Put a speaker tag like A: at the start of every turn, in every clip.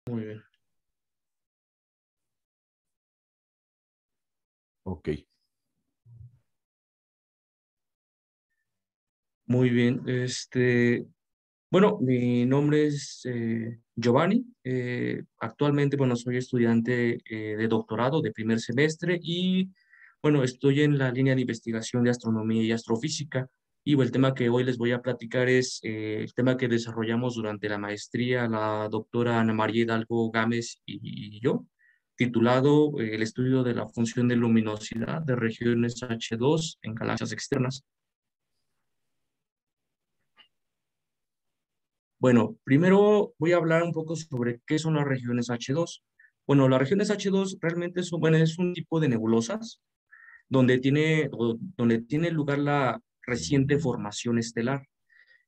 A: Muy bien.
B: Ok.
A: Muy bien. Bueno, mi nombre es Giovanni. Actualmente, bueno, soy estudiante de doctorado de primer semestre y, bueno, estoy en la línea de investigación de astronomía y astrofísica. Y bueno, el tema que hoy les voy a platicar es el tema que desarrollamos durante la maestría la doctora Ana María Hidalgo Gámez y yo, titulado El estudio de la función de luminosidad de regiones H2 en galaxias externas. Bueno, primero voy a hablar un poco sobre qué son las regiones H2. Bueno, las regiones H2 realmente son, bueno, es un tipo de nebulosas donde tiene lugar la reciente formación estelar.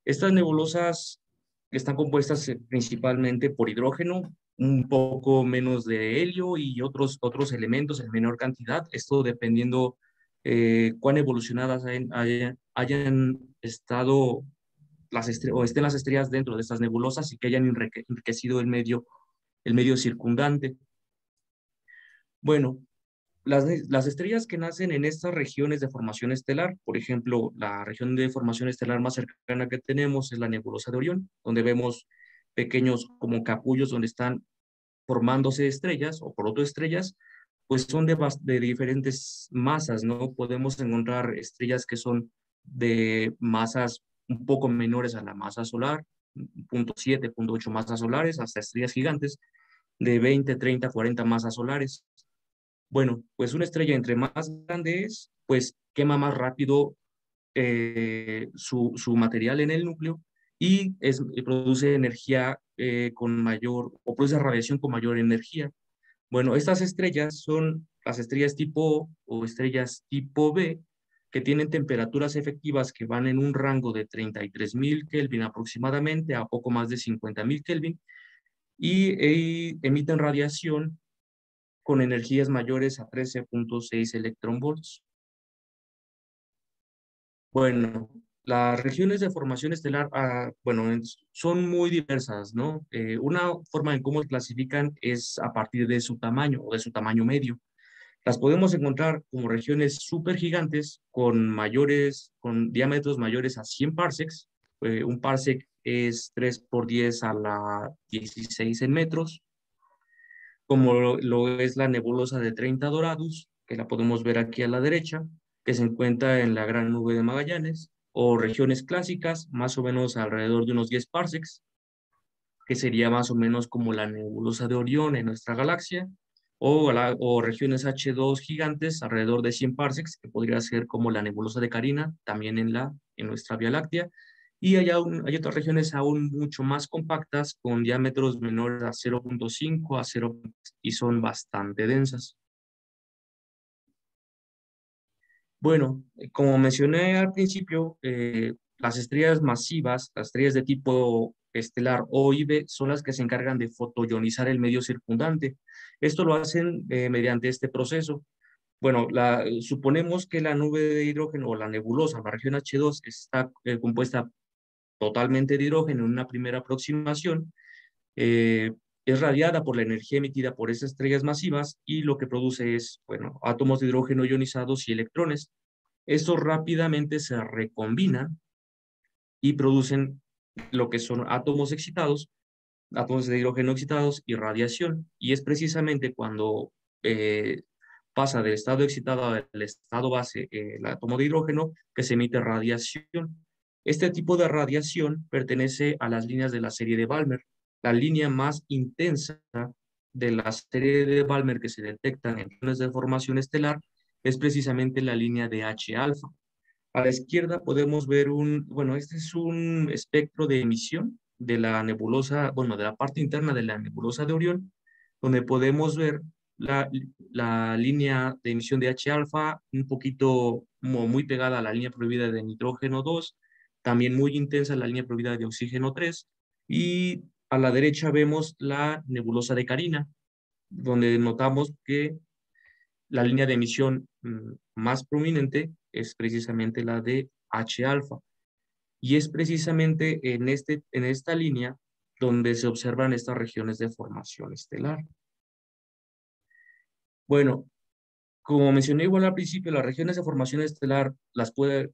A: Estas nebulosas están compuestas principalmente por hidrógeno, un poco menos de helio y otros elementos en menor cantidad, esto dependiendo cuán evolucionadas hayan estado o estén las estrellas dentro de estas nebulosas y que hayan enriquecido el medio circundante. Bueno, las estrellas que nacen en estas regiones de formación estelar, por ejemplo, la región de formación estelar más cercana que tenemos es la nebulosa de Orión, donde vemos pequeños como capullos donde están formándose estrellas o protoestrellas, pues son de diferentes masas, ¿no? Podemos encontrar estrellas que son de masas un poco menores a la masa solar, 0.7, 0.8 masas solares, hasta estrellas gigantes de 20, 30, 40 masas solares. Bueno, pues una estrella entre más grande es, pues quema más rápido su material en el núcleo y produce energía con mayor, o produce radiación con mayor energía. Bueno, estas estrellas son las estrellas tipo O o estrellas tipo B, que tienen temperaturas efectivas que van en un rango de 33.000 Kelvin aproximadamente a poco más de 50.000 Kelvin y emiten radiación con energías mayores a 13.6 electronvolts. Bueno, las regiones de formación estelar, bueno, son muy diversas, ¿no? Una forma en cómo se clasifican es a partir de su tamaño o de su tamaño medio. Las podemos encontrar como regiones supergigantes con diámetros mayores a 100 parsecs. Un parsec es 3 por 10 a la 16 en metros, como lo es la nebulosa de 30 Doradus, que la podemos ver aquí a la derecha, que se encuentra en la Gran Nube de Magallanes, o regiones clásicas, más o menos alrededor de unos 10 parsecs, que sería más o menos como la nebulosa de Orión en nuestra galaxia, o regiones H2 gigantes alrededor de 100 parsecs, que podría ser como la nebulosa de Carina, también en nuestra Vía Láctea, y hay otras regiones aún mucho más compactas, con diámetros menores a 0.5 a 0, y son bastante densas. Bueno, como mencioné al principio, las estrellas masivas, las estrellas de tipo estelar O y B, son las que se encargan de fotoionizar el medio circundante. Esto lo hacen mediante este proceso. Bueno, suponemos que la nube de hidrógeno o la nebulosa, la región H2, está compuesta totalmente de hidrógeno en una primera aproximación. eh, es radiada por la energía emitida por esas estrellas masivas y lo que produce es, bueno, átomos de hidrógeno ionizados y electrones. Estos rápidamente se recombinan y producen lo que son átomos excitados, átomos de hidrógeno excitados y radiación. Y es precisamente cuando eh, pasa del estado excitado al estado base el átomo de hidrógeno que se emite radiación. Este tipo de radiación pertenece a las líneas de la serie de Balmer. La línea más intensa de la serie de Balmer que se detectan en regiones de formación estelar es precisamente la línea de H alfa. A la izquierda podemos ver bueno, este es un espectro de emisión de la nebulosa, bueno, de la parte interna de la nebulosa de Orión, donde podemos ver la, la línea de emisión de H alfa un poquito como muy pegada a la línea prohibida de nitrógeno 2, también muy intensa la línea prohibida de oxígeno 3, y a la derecha vemos la nebulosa de Carina, donde notamos que la línea de emisión más prominente es precisamente la de H alfa. Y es precisamente en esta línea donde se observan estas regiones de formación estelar. Bueno, como mencioné igual al principio, las regiones de formación estelar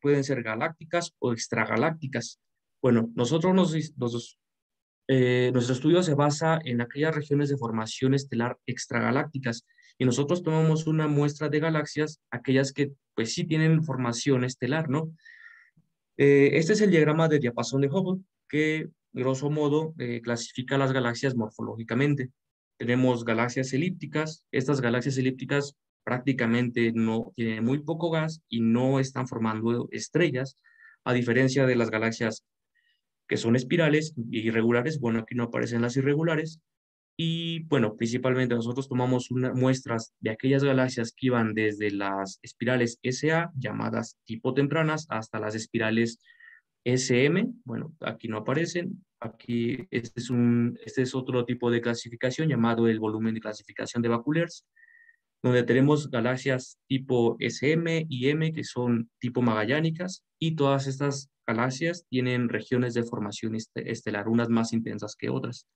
A: pueden ser galácticas o extragalácticas. Bueno, nuestro estudio se basa en aquellas regiones de formación estelar extragalácticas y nosotros tomamos una muestra de galaxias, aquellas que pues sí tienen formación estelar, ¿no? Este es el diagrama de diapasón de Hubble que, grosso modo, clasifica las galaxias morfológicamente. Tenemos galaxias elípticas. Estas galaxias elípticas prácticamente no tienen muy poco gas y no están formando estrellas, a diferencia de las galaxias que son espirales y irregulares. Bueno, aquí no aparecen las irregulares. Y bueno, principalmente nosotros tomamos muestras de aquellas galaxias que iban desde las espirales SA, llamadas tipo tempranas, hasta las espirales SM. Bueno, aquí no aparecen. Aquí este es otro tipo de clasificación llamado el volumen de clasificación de Baculers, donde tenemos galaxias tipo SM y M, que son tipo magallánicas, y todas estas galaxias tienen regiones de formación estelar, unas más intensas que otras.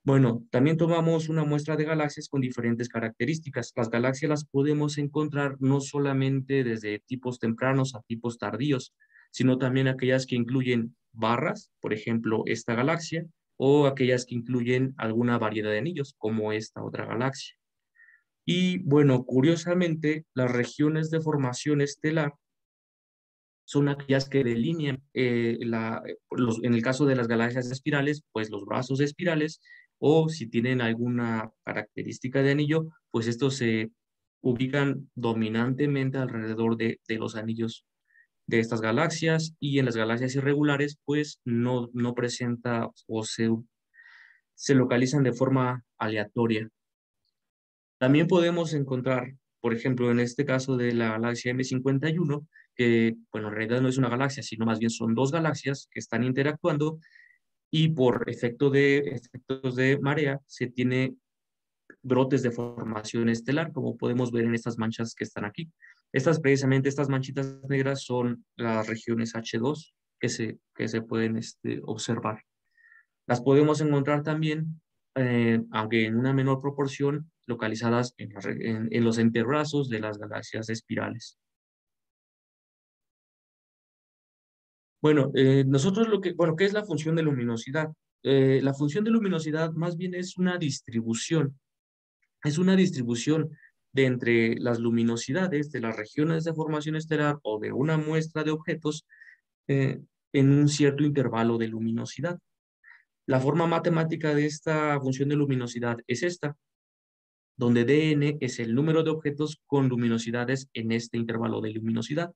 A: Bueno, también tomamos una muestra de galaxias con diferentes características. Las galaxias las podemos encontrar no solamente desde tipos tempranos a tipos tardíos, sino también aquellas que incluyen barras, por ejemplo, esta galaxia, o aquellas que incluyen alguna variedad de anillos, como esta otra galaxia. Y bueno, curiosamente, las regiones de formación estelar son aquellas que delinean, en el caso de las galaxias espirales, pues los brazos espirales, o si tienen alguna característica de anillo, pues estos se ubican dominantemente alrededor de los anillos de estas galaxias, y en las galaxias irregulares, pues no presenta o se localizan de forma aleatoria. También podemos encontrar, por ejemplo, en este caso de la galaxia M51, que, bueno, en realidad no es una galaxia, sino más bien son dos galaxias que están interactuando y por efectos de marea se tiene brotes de formación estelar, como podemos ver en estas manchas que están aquí. Precisamente estas manchitas negras son las regiones H2 que se pueden observar. Las podemos encontrar también, aunque en una menor proporción, localizadas en los enterrazos de las galaxias espirales. Bueno, ¿qué es la función de luminosidad? La función de luminosidad más bien es una distribución de entre las luminosidades de las regiones de formación estelar o de una muestra de objetos en un cierto intervalo de luminosidad. La forma matemática de esta función de luminosidad es esta, donde dn es el número de objetos con luminosidades en este intervalo de luminosidad.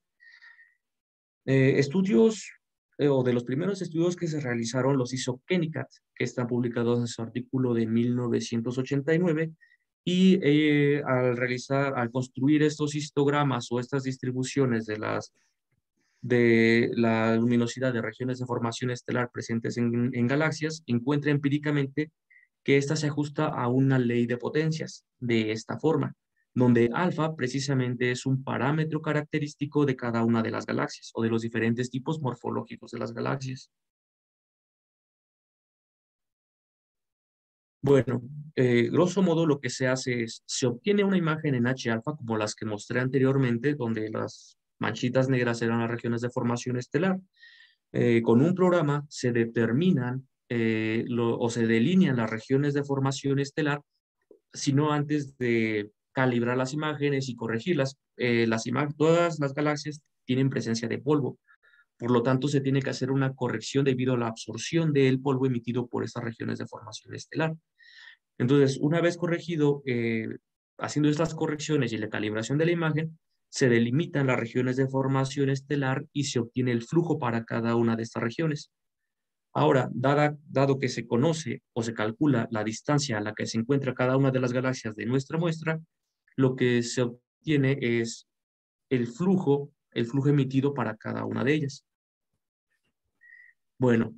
A: O de los primeros estudios que se realizaron los hizo Kennicat, que están publicados en su artículo de 1989, y al construir estos histogramas o estas distribuciones de la luminosidad de regiones de formación estelar presentes en galaxias, encuentra empíricamente que ésta se ajusta a una ley de potencias de esta forma, donde alfa precisamente es un parámetro característico de cada una de las galaxias o de los diferentes tipos morfológicos de las galaxias. Bueno, grosso modo lo que se hace es, se obtiene una imagen en H alfa como las que mostré anteriormente, donde las manchitas negras eran las regiones de formación estelar. Con un programa se determinan o se delinean las regiones de formación estelar, sino antes de calibrar las imágenes y corregirlas. Todas las galaxias tienen presencia de polvo, por lo tanto se tiene que hacer una corrección debido a la absorción del polvo emitido por estas regiones de formación estelar. Entonces, una vez corregido, haciendo estas correcciones y la calibración de la imagen, se delimitan las regiones de formación estelar y se obtiene el flujo para cada una de estas regiones. Ahora, dado que se conoce o se calcula la distancia a la que se encuentra cada una de las galaxias de nuestra muestra, lo que se obtiene es el flujo emitido para cada una de ellas. Bueno,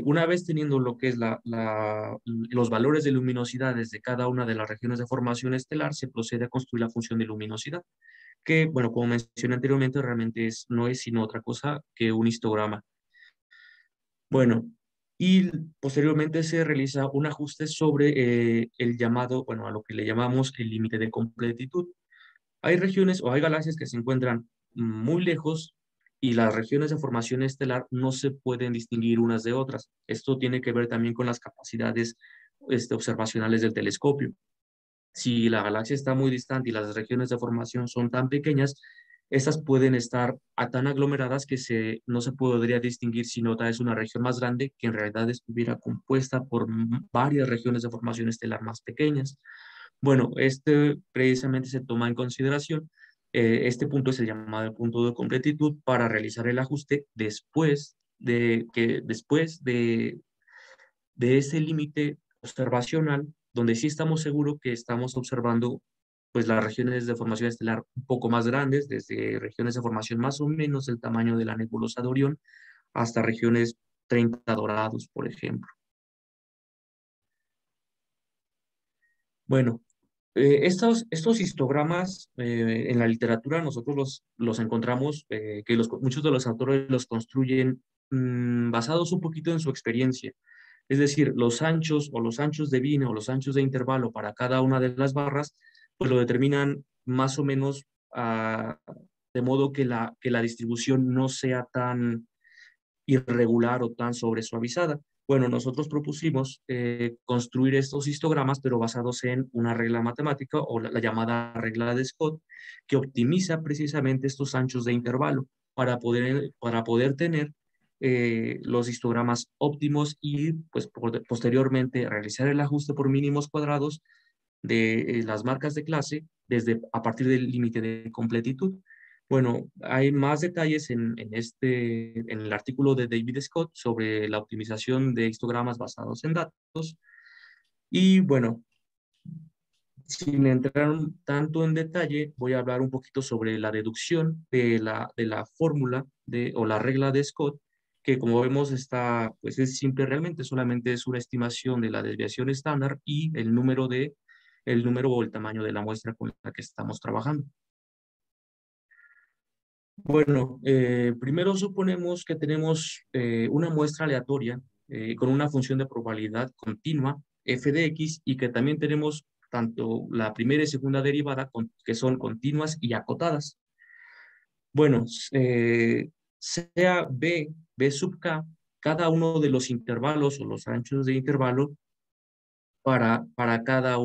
A: una vez teniendo lo que es los valores de luminosidades de cada una de las regiones de formación estelar, se procede a construir la función de luminosidad, que, bueno, como mencioné anteriormente, realmente no es sino otra cosa que un histograma. Bueno, y posteriormente se realiza un ajuste sobre el llamado, bueno, a lo que le llamamos el límite de completitud. Hay regiones o hay galaxias que se encuentran muy lejos y las regiones de formación estelar no se pueden distinguir unas de otras. Esto tiene que ver también con las capacidades observacionales del telescopio. Si la galaxia está muy distante y las regiones de formación son tan pequeñas, estas pueden estar tan aglomeradas que no se podría distinguir si nota es una región más grande que en realidad estuviera compuesta por varias regiones de formación estelar más pequeñas. Bueno, este precisamente se toma en consideración. Este punto es el llamado el punto de completitud para realizar el ajuste después de ese límite observacional, donde sí estamos seguros que estamos observando pues las regiones de formación estelar un poco más grandes, desde regiones de formación más o menos del tamaño de la nebulosa de Orión hasta regiones 30 dorados, por ejemplo. Bueno, estos histogramas en la literatura nosotros los encontramos, que muchos de los autores los construyen basados un poquito en su experiencia. Es decir, los anchos de Wien o los anchos de intervalo para cada una de las barras, pues lo determinan más o menos de modo que la distribución no sea tan irregular o tan sobresuavizada. Bueno, nosotros propusimos construir estos histogramas, pero basados en una regla matemática o la llamada regla de Scott, que optimiza precisamente estos anchos de intervalo para poder tener los histogramas óptimos y pues posteriormente realizar el ajuste por mínimos cuadrados de las marcas de clase a partir del límite de completitud. Bueno, hay más detalles en el artículo de David Scott sobre la optimización de histogramas basados en datos. Y bueno, sin entrar tanto en detalle, voy a hablar un poquito sobre la deducción de la fórmula o la regla de Scott, que como vemos pues es simple realmente, solamente es una estimación de la desviación estándar y el número o el tamaño de la muestra con la que estamos trabajando. Bueno, primero suponemos que tenemos una muestra aleatoria con una función de probabilidad continua, f de x, y que también tenemos tanto la primera y segunda derivada que son continuas y acotadas. Bueno, sea b sub k, cada uno de los intervalos o los anchos de intervalo para cada,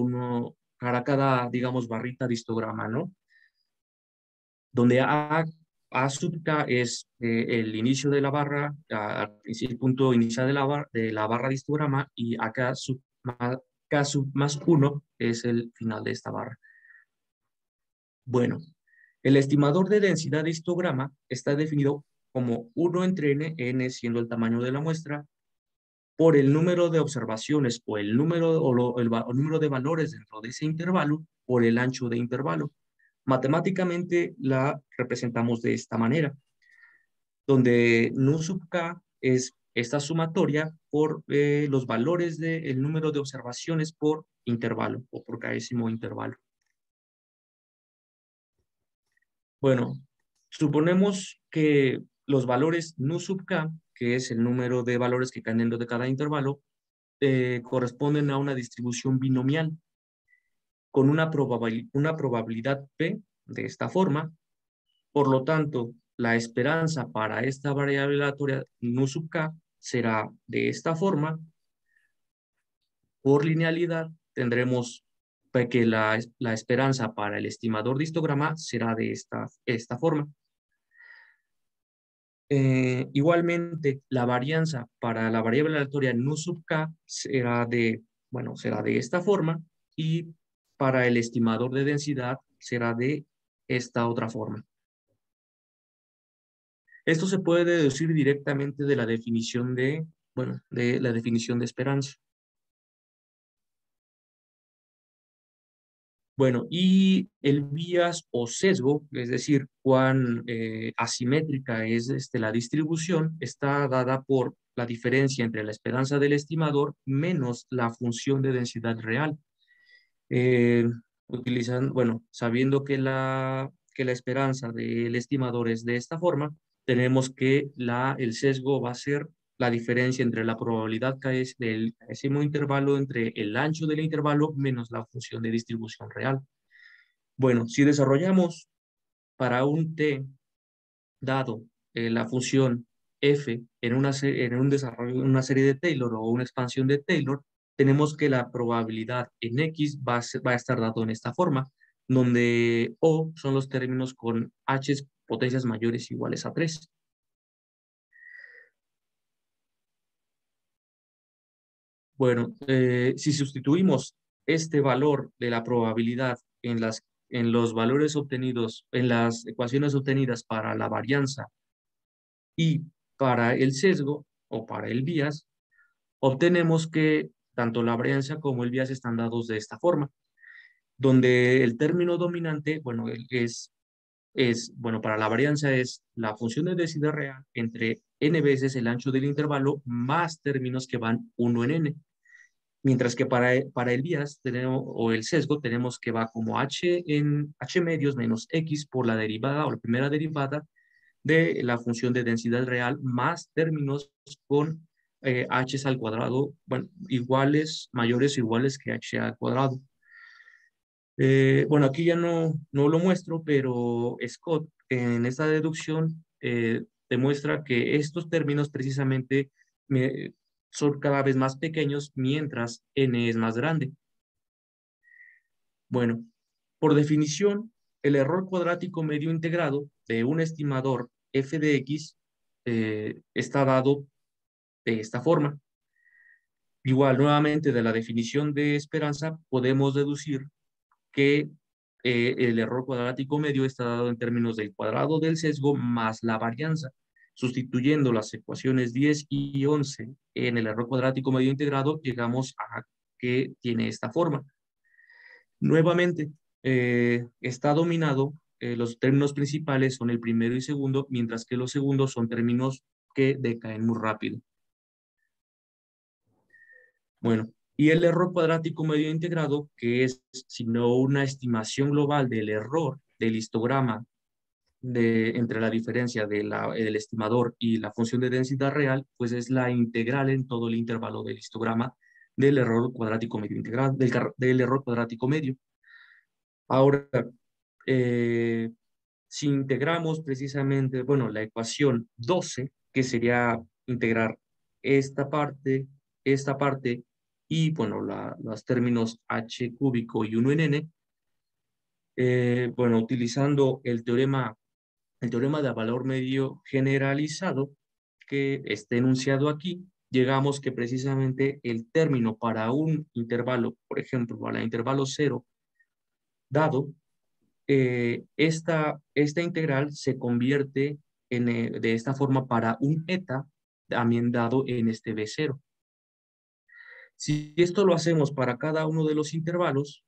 A: digamos, barrita de histograma, ¿no? Donde A sub K es el inicio de la barra, el punto inicial de la barra de histograma, y K sub más 1 es el final de esta barra. Bueno, el estimador de densidad de histograma está definido como 1 entre n siendo el tamaño de la muestra, por el número de observaciones o el número de valores dentro de ese intervalo por el ancho de intervalo. Matemáticamente la representamos de esta manera, donde nu sub k es esta sumatoria por los valores del número de observaciones por intervalo o por késimo intervalo. Bueno, suponemos que los valores nu sub k, que es el número de valores que caen dentro de cada intervalo, corresponden a una distribución binomial con una probabilidad P de esta forma. Por lo tanto, la esperanza para esta variable aleatoria nu sub k será de esta forma. Por linealidad tendremos que la esperanza para el estimador de histograma será de esta forma. Igualmente, la varianza para la variable aleatoria nu sub k será de esta forma, y para el estimador de densidad será de esta otra forma. Esto se puede deducir directamente de la definición de la definición de esperanza. Bueno, y el bias o sesgo, es decir, cuán asimétrica es la distribución, está dada por la diferencia entre la esperanza del estimador menos la función de densidad real. Eh, sabiendo que la esperanza del estimador es de esta forma, tenemos que el sesgo va a ser la diferencia entre la probabilidad del décimo intervalo entre el ancho del intervalo menos la función de distribución real. Bueno, si desarrollamos para un t dado la función f en un desarrollo, en una serie de Taylor o una expansión de Taylor, tenemos que la probabilidad en x va a estar dado en esta forma, donde O son los términos con h potencias mayores o iguales a 3. Bueno, si sustituimos este valor de la probabilidad en los valores obtenidos, en las ecuaciones obtenidas para la varianza y para el sesgo o para el bias, obtenemos que tanto la varianza como el bias están dados de esta forma, donde el término dominante, bueno, bueno, para la varianza es la función de densidad real entre n veces el ancho del intervalo más términos que van 1 en n. Mientras que para el bias tenemos, o el sesgo tenemos que va como h medios menos x por la derivada o la primera derivada de la función de densidad real más términos con h al cuadrado, bueno, iguales, mayores o iguales que h al cuadrado. Bueno, aquí ya no lo muestro, pero Scott en esta deducción demuestra que estos términos precisamente son cada vez más pequeños mientras n es más grande. Bueno, por definición, el error cuadrático medio integrado de un estimador f de x está dado de esta forma. Igual, nuevamente, de la definición de esperanza, podemos deducir que el error cuadrático medio está dado en términos del cuadrado del sesgo más la varianza. Sustituyendo las ecuaciones 10 y 11 en el error cuadrático medio integrado, llegamos a que tiene esta forma. Nuevamente, está dominado, los términos principales son el primero y segundo, mientras que los segundos son términos que decaen muy rápido. Bueno, y el error cuadrático medio integrado, que es sino una estimación global del error del histograma entre la diferencia del estimador y la función de densidad real, pues es la integral en todo el intervalo del histograma del error cuadrático medio integrado, del error cuadrático medio. Ahora, eh, si integramos precisamente, bueno, la ecuación 12, que sería integrar esta parte y, bueno, los términos h cúbico y 1 en n, bueno, utilizando el teorema de valor medio generalizado que está enunciado aquí, llegamos que precisamente el término para un intervalo, por ejemplo, para el intervalo 0 dado, esta integral se convierte de esta forma para un eta, también dado en este B0. Si esto lo hacemos para cada uno de los intervalos,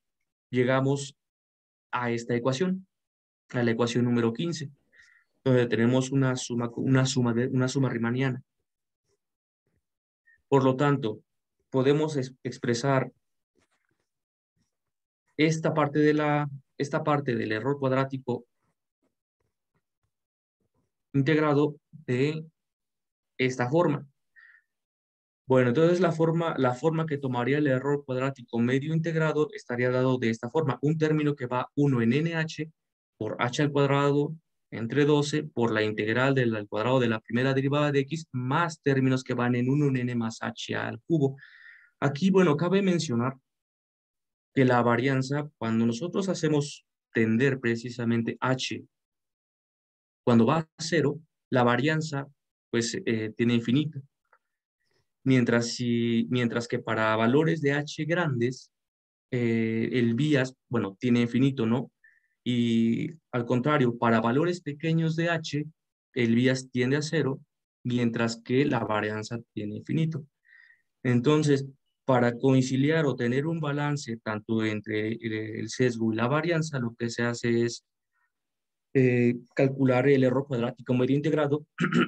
A: llegamos a esta ecuación, a la ecuación número 15, donde tenemos una suma riemanniana. Por lo tanto, podemos expresar esta parte del error cuadrático integrado de esta forma. Bueno, entonces la forma que tomaría el error cuadrático medio integrado estaría dado de esta forma. Un término que va 1 en nh por h al cuadrado entre 12 por la integral del cuadrado de la primera derivada de x más términos que van en 1 en n más h al cubo. Aquí, bueno, cabe mencionar que la varianza, cuando nosotros hacemos tender precisamente h, cuando va a 0, la varianza pues tiene infinito. Mientras que para valores de h grandes, el bias, bueno, tiene infinito, ¿no? Y al contrario, para valores pequeños de h, el bias tiende a 0, mientras que la varianza tiene infinito. Entonces, para conciliar o tener un balance tanto entre el sesgo y la varianza, lo que se hace es calcular el error cuadrático medio integrado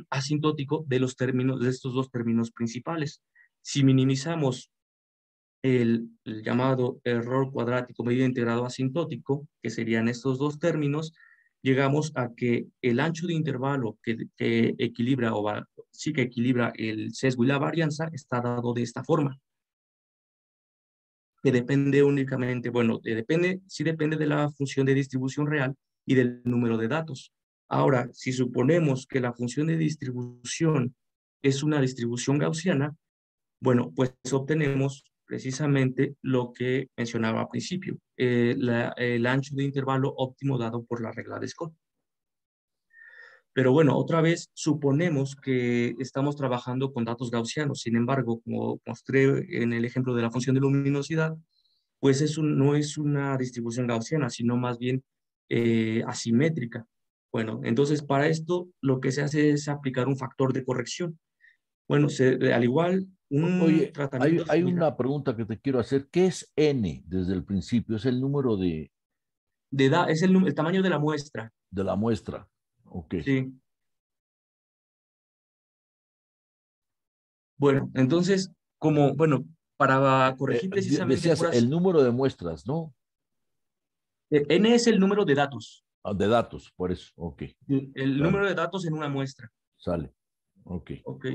A: asintótico de de estos dos términos principales. Si minimizamos el llamado error cuadrático medio integrado asintótico, que serían estos dos términos, llegamos a que el ancho de intervalo que equilibra sí que equilibra el sesgo y la varianza está dado de esta forma, que depende únicamente, bueno, sí depende de la función de distribución real y del número de datos. Ahora, si suponemos que la función de distribución es una distribución gaussiana, bueno, pues obtenemos precisamente lo que mencionaba al principio, el ancho de intervalo óptimo dado por la regla de Scott. Pero bueno, otra vez suponemos que estamos trabajando con datos gaussianos. Sin embargo, como mostré en el ejemplo de la función de luminosidad, pues no es una distribución gaussiana, sino más bien asimétrica. Bueno, entonces para esto lo que se hace es aplicar un factor de corrección. Bueno, al igual, un
B: Oye,
A: tratamiento
B: hay
A: similar
B: una pregunta que te quiero hacer. ¿Qué es n desde el principio? Es el número
A: es el tamaño de la muestra.
B: de la muestra. Ok.
A: Sí. Bueno, entonces, bueno, para corregir precisamente
B: Decías
A: puras,
B: el número de muestras, ¿no?
A: n es el número de datos,
B: Ah, de datos, por eso. Ok,
A: el
B: sale,
A: número de datos en una muestra.
B: sale. Ok.
A: Ok.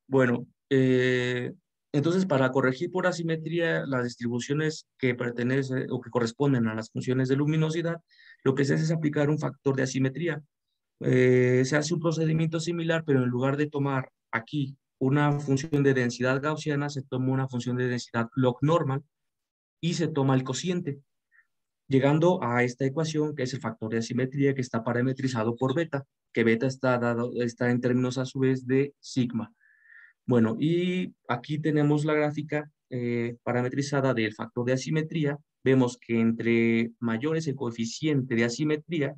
A: Bueno, entonces para corregir por asimetría las distribuciones que pertenecen o que corresponden a las funciones de luminosidad, lo que se hace es aplicar un factor de asimetría. Se hace un procedimiento similar, pero en lugar de tomar aquí una función de densidad gaussiana, se toma una función de densidad log normal y se toma el cociente, llegando a esta ecuación que es el factor de asimetría que está parametrizado por beta, que beta está en términos a su vez de sigma. Bueno, y aquí tenemos la gráfica parametrizada del factor de asimetría. Vemos que entre mayor es el coeficiente de asimetría,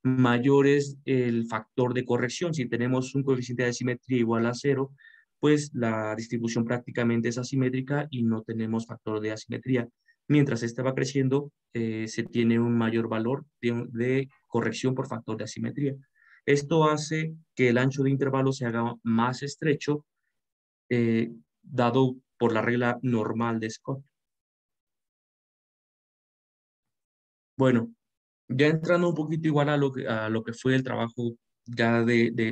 A: mayor es el factor de corrección. Si tenemos un coeficiente de asimetría igual a cero, pues la distribución prácticamente es asimétrica y no tenemos factor de asimetría. Mientras este va creciendo, se tiene un mayor valor de corrección por factor de asimetría. Esto hace que el ancho de intervalo se haga más estrecho, dado por la regla normal de Scott. Bueno, ya entrando un poquito igual a lo que fue el trabajo ya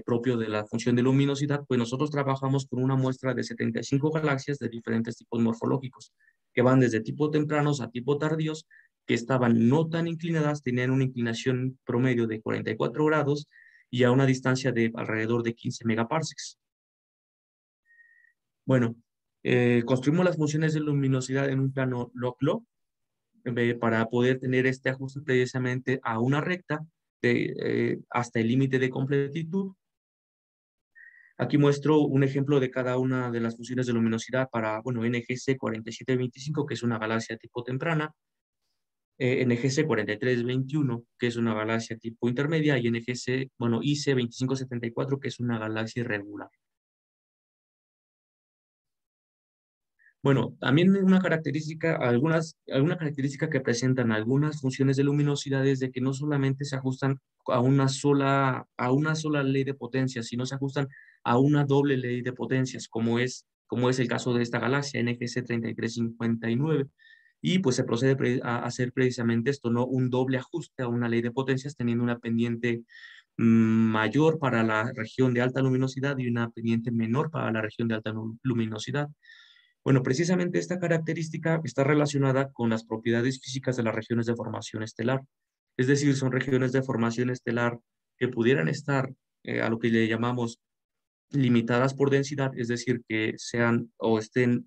A: propio de la función de luminosidad, pues nosotros trabajamos con una muestra de 75 galaxias de diferentes tipos morfológicos, que van desde tipo tempranos a tipo tardíos, que estaban no tan inclinadas, tenían una inclinación promedio de 44 grados y a una distancia de alrededor de 15 megaparsecs. Bueno, construimos las funciones de luminosidad en un plano log-log para poder tener este ajuste precisamente a una recta hasta el límite de completitud. Aquí muestro un ejemplo de cada una de las funciones de luminosidad para, bueno, NGC 4725, que es una galaxia tipo temprana, NGC 4321, que es una galaxia tipo intermedia, y NGC, bueno, IC 2574, que es una galaxia irregular. Bueno, también alguna característica que presentan algunas funciones de luminosidad es de que no solamente se ajustan a una sola ley de potencias, sino se ajustan a una doble ley de potencias, como es el caso de esta galaxia, NGC 3359. Y pues se procede a hacer precisamente esto, ¿no? Un doble ajuste a una ley de potencias, teniendo una pendiente mayor para la región de alta luminosidad y una pendiente menor para la región de alta luminosidad. Bueno, precisamente esta característica está relacionada con las propiedades físicas de las regiones de formación estelar. Es decir, son regiones de formación estelar que pudieran estar a lo que le llamamos limitadas por densidad, es decir, que sean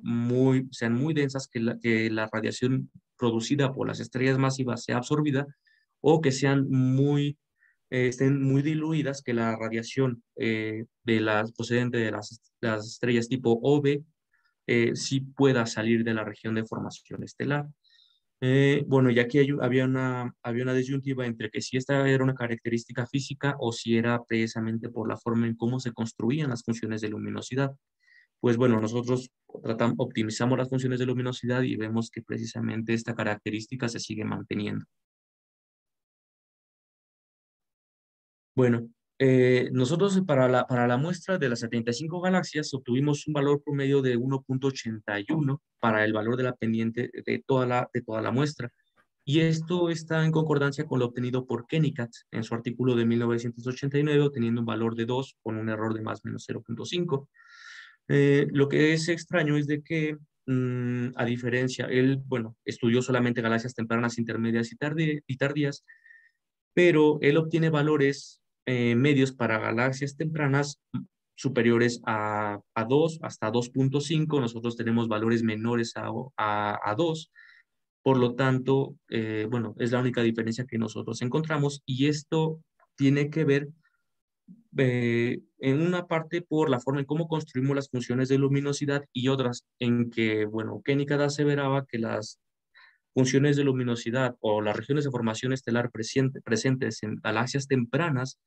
A: muy densas, que la radiación producida por las estrellas masivas sea absorbida, o que estén muy diluidas, que la radiación procedente de las estrellas tipo OB sí pueda salir de la región de formación estelar. Bueno, y aquí había una disyuntiva entre que si esta era una característica física o si era precisamente por la forma en cómo se construían las funciones de luminosidad. Pues bueno, nosotros optimizamos las funciones de luminosidad y vemos que precisamente esta característica se sigue manteniendo. Bueno, nosotros para la muestra de las 75 galaxias obtuvimos un valor promedio de 1.81 para el valor de la pendiente de toda la muestra. Y esto está en concordancia con lo obtenido por Kennicat en su artículo de 1989, teniendo un valor de 2 con un error de más o menos 0.5. Lo que es extraño es de que, a diferencia, él, bueno, estudió solamente galaxias tempranas, intermedias y tardías, pero él obtiene valores medios para galaxias tempranas superiores a 2 hasta 2.5. Nosotros tenemos valores menores a 2. Por lo tanto, bueno, es la única diferencia que nosotros encontramos y esto tiene que ver en una parte por la forma en cómo construimos las funciones de luminosidad y otras en que, bueno, Kenny aseveraba que las funciones de luminosidad o las regiones de formación estelar presentes en galaxias tempranas,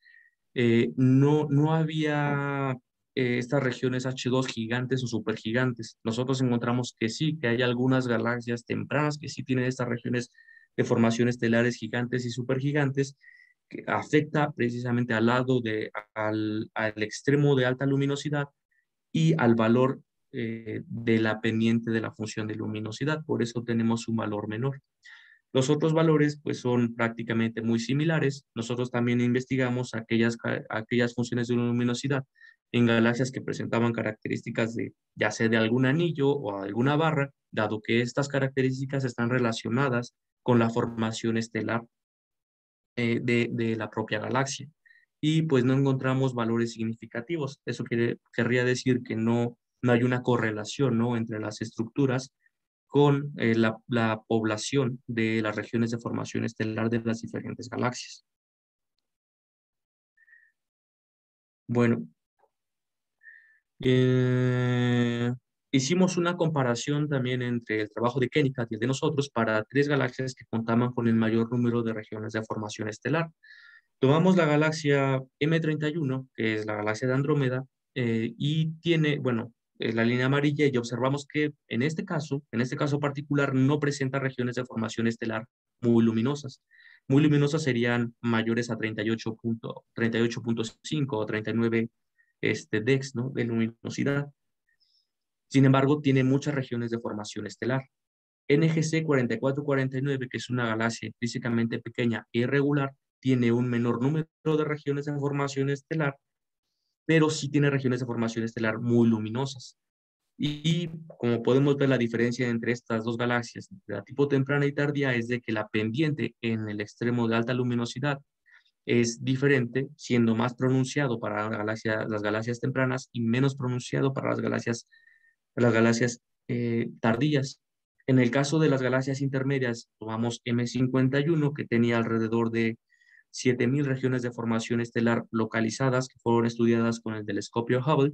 A: no había estas regiones H2 gigantes o supergigantes. Nosotros encontramos que sí, que hay algunas galaxias tempranas que sí tienen estas regiones de formación estelares gigantes y supergigantes, que afecta precisamente al lado al extremo de alta luminosidad y al valor de la pendiente de la función de luminosidad. Por eso tenemos un valor menor. Los otros valores pues son prácticamente muy similares. Nosotros también investigamos aquellas funciones de luminosidad en galaxias que presentaban características de ya sea de algún anillo o alguna barra, dado que estas características están relacionadas con la formación estelar de la propia galaxia. Y pues no encontramos valores significativos. Eso querría decir que no hay una correlación, ¿no?, entre las estructuras con la población de las regiones de formación estelar de las diferentes galaxias. Bueno, eh, hicimos una comparación también entre el trabajo de Kennicat y el de nosotros para tres galaxias que contaban con el mayor número de regiones de formación estelar. Tomamos la galaxia M31, que es la galaxia de Andrómeda, y tiene, bueno, la línea amarilla, y observamos que en este caso particular, no presenta regiones de formación estelar muy luminosas. Muy luminosas serían mayores a 38.5 o 39 dex, ¿no?, de luminosidad. Sin embargo, tiene muchas regiones de formación estelar. NGC 4449, que es una galaxia físicamente pequeña e irregular, tiene un menor número de regiones de formación estelar, pero sí tiene regiones de formación estelar muy luminosas. Y como podemos ver, la diferencia entre estas dos galaxias, de tipo temprana y tardía, es de que la pendiente en el extremo de alta luminosidad es diferente, siendo más pronunciado para las galaxias tempranas y menos pronunciado para las galaxias tardías. En el caso de las galaxias intermedias, tomamos M51, que tenía alrededor de 7.000 regiones de formación estelar localizadas que fueron estudiadas con el telescopio Hubble.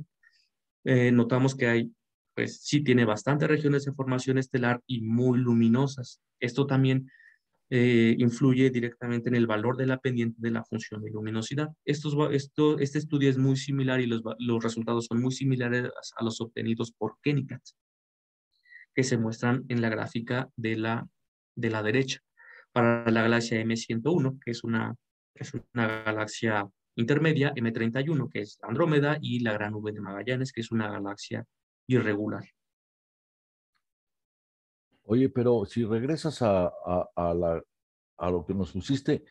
A: Notamos que pues sí tiene bastantes regiones de formación estelar y muy luminosas. Esto también influye directamente en el valor de la pendiente de la función de luminosidad. Este estudio es muy similar y los resultados son muy similares a los obtenidos por Kennicat, que se muestran en la gráfica de la derecha. Para la galaxia M101, que es una galaxia intermedia, M31, que es Andrómeda, y la Gran Nube de Magallanes, que es una galaxia irregular.
B: Oye, pero si regresas a lo que nos pusiste,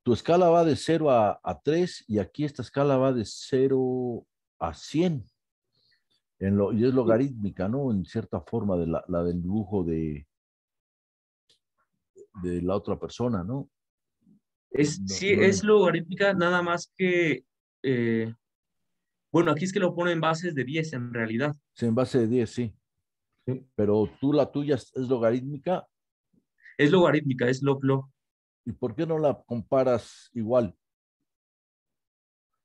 B: tu escala va de 0 a 3 y aquí esta escala va de 0 a 100 y es logarítmica, ¿no? En cierta forma de la del dibujo de la otra persona, ¿no? No,
A: Sí,
B: no
A: es
B: le-
A: logarítmica, nada más que, bueno, aquí es que lo pone en bases de 10 en realidad.
B: sí, en base de 10, sí.
A: Sí.
B: Pero tú, la tuya es logarítmica,
A: Es logarítmica, es log-log.
B: ¿y por qué no la comparas igual?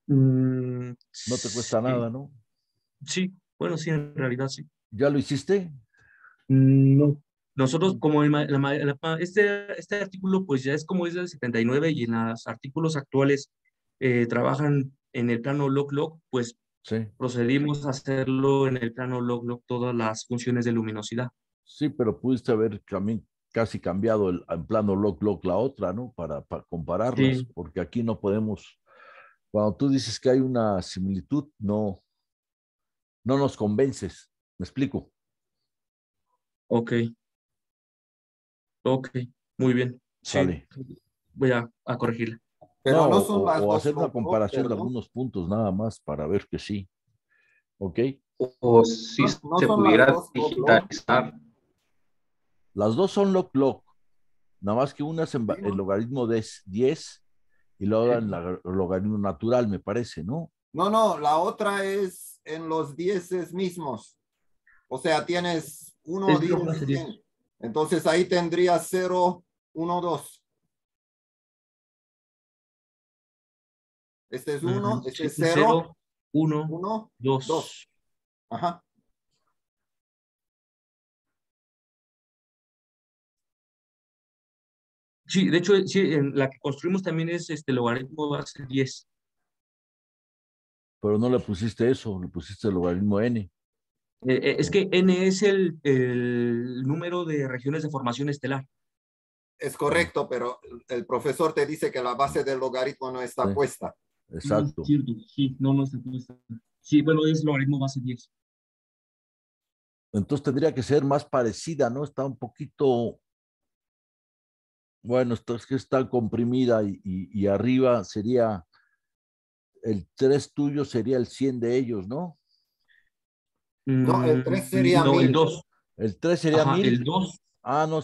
B: No te cuesta
A: Sí,
B: nada, ¿no?
A: sí, bueno, sí, en realidad sí.
B: ¿Ya lo hiciste?
A: No. Nosotros, como este artículo, pues ya es como es del 79 y en los artículos actuales trabajan en el plano log-log, pues
B: Sí,
A: procedimos a hacerlo en el plano log-log todas las funciones de luminosidad.
B: sí, pero pudiste haber también casi cambiado en plano log la otra, ¿no? Para compararlas,
A: Sí,
B: porque aquí no podemos, cuando tú dices que hay una similitud, no nos convences. ¿Me explico?
A: ok, ok. Muy bien. Sí,
B: Sale.
A: voy a corregirla.
B: No,
C: Pero no son las
B: o
C: dos
B: hacer una
C: log, log,
B: comparación de
C: perdón.
B: algunos puntos nada más para ver que sí. ¿Ok?
D: O si
C: No, no
D: se
C: son las
D: pudiera
C: dos log, log.
D: digitalizar.
B: Las dos son log-log. Nada más que una es
C: Sí,
B: el
C: ¿no?
B: logaritmo de 10 y la otra en el logaritmo natural, me parece, ¿no?
C: No, no, la otra es en los dieces mismos. O sea, tienes 1,
A: Es
C: 10
A: log
C: y
A: base 10.
C: 100. Entonces ahí tendrías 0, 1, 2. Este es 1, este
A: Sí,
C: es 0,
A: 0, 1,
C: 1, 2.
A: 2.
C: Ajá.
A: Sí, de hecho, sí, en la que construimos también es logaritmo base 10.
B: Pero no le pusiste eso, le pusiste el logaritmo n.
A: Es que n es el número de regiones de formación estelar.
C: Es correcto, pero el profesor te dice que la base del logaritmo no está
B: Sí,
C: puesta.
A: No es
B: exacto.
A: cierto, sí, no está puesta. Sí, bueno, es logaritmo base 10.
B: Entonces tendría que ser más parecida, ¿no? Está un poquito, bueno, es que está comprimida y arriba sería, el 3 tuyo sería el 100 de ellos, ¿no?
C: No, el 3 sería
A: No, el
C: 1000.
A: 2.
B: El 3 sería
A: Ajá, el
B: 1000.
A: 2.
B: Ah, no,